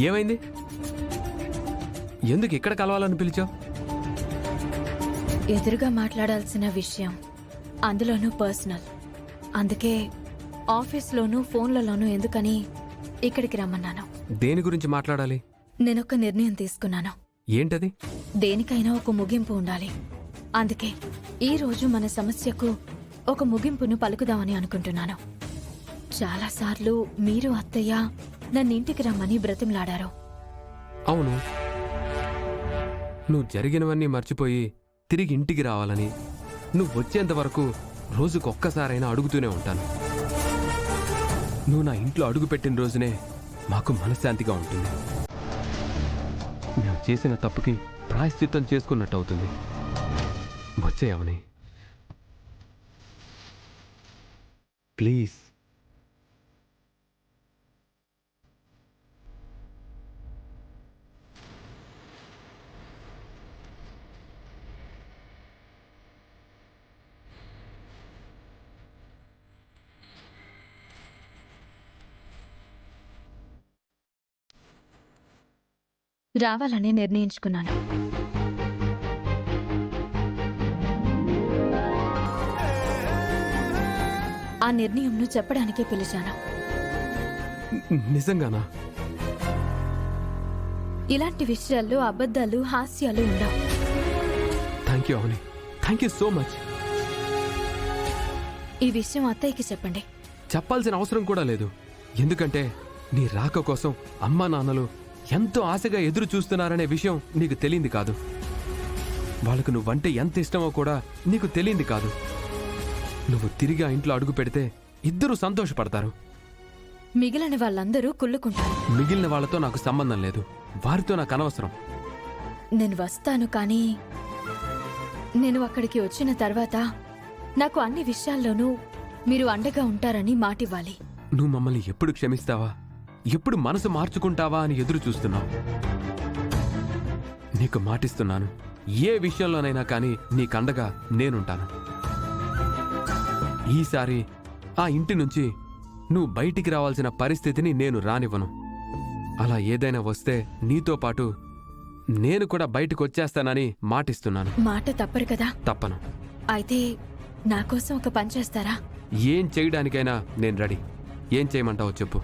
ఏమైంది? ఎందుకు ఇక్కడ కలవాలని పిలిచావు? ఎదురుగా మాట్లాడాల్సిన విషయం, అందులోనూ పర్సనల్. అందుకే ఆఫీస్లోనూ ఫోన్లలోనూ ఎందుకని ఇక్కడికి రమ్మన్నాను. దేని గురించి మాట్లాడాలి? నేనొక నిర్ణయం తీసుకున్నాను. ఏంటది? దేనికైనా ఒక ముగింపు ఉండాలి. అందుకే ఈరోజు మన సమస్యకు ఒక ముగింపును పలుకుదామని అనుకుంటున్నాను. చాలాసార్లు మీరు అత్తయ్య నన్ను ఇంటికి రమ్మని బ్రతిమలాడారు. అవును, నువ్వు జరిగినవన్నీ మర్చిపోయి తిరిగి ఇంటికి రావాలని, నువ్వు వచ్చేంత వరకు రోజుకొక్కసారైనా అడుగుతూనే ఉంటాను. నువ్వు నా ఇంట్లో అడుగు పెట్టిన రోజునే మాకు మనశ్శాంతిగా ఉంటుంది. మేము చేసిన తప్పుకి ప్రాయశ్చిత్తం చేసుకున్నట్టు అవుతుంది. వచ్చేయవని ప్లీజ్. రావాలని నిర్ణయించుకున్నాను. ఆ నిర్ణయంను చెప్పడానికే పిలిచాను. నిజంగానా? ఇలాంటి విషయాల్లో అబద్ధాలు, హాస్యాలు ఉండవు. Thank you Avani, thank you so much. ఈ విషయం అత్తయ్యకి చెప్పండి. చెప్పాల్సిన అవసరం కూడా లేదు. ఎందుకంటే నీ రాక కోసం అమ్మా నాన్నలు ఎంతో ఆశగా ఎదురు చూస్తున్నారనే విషయం నీకు తెలియంది కాదు. వాళ్ళకు నువ్వంటే ఎంత ఇష్టమో కూడా నీకు తెలియంది కాదు. నువ్వు తిరిగి ఆ ఇంట్లో అడుగు పెడితే ఇద్దరూ సంతోషపడతారు. మిగిలిన వాళ్ళందరూ కుళ్ళుకుంటారు. మిగిలిన వాళ్ళతో నాకు సంబంధం లేదు, వారితో నాకు అనవసరం. నేను వస్తాను, కానీ నేను అక్కడికి వచ్చిన తర్వాత నాకు అన్ని విషయాల్లోనూ మీరు అండగా ఉంటారని మాటివ్వాలి. నువ్వు మమ్మల్ని ఎప్పుడు క్షమిస్తావా, ఎప్పుడు మనసు మార్చుకుంటావా అని ఎదురు చూస్తున్నావు. నీకు మాటిస్తున్నాను, ఏ విషయంలోనైనా కానీ నీకండగా నేనుంటాను. ఈసారి ఆ ఇంటి నుంచి నువ్వు బయటికి రావాల్సిన పరిస్థితిని నేను రానివ్వను. అలా ఏదైనా వస్తే నీతో పాటు నేను కూడా బయటకు వచ్చేస్తానని మాటిస్తున్నాను. మాట తప్పరు కదా? తప్పను. అయితే నా కోసం ఒక పని చేస్తారా? ఏం చేయడానికైనా నేను రెడీ. ఏం చేయమంటావో చెప్పు.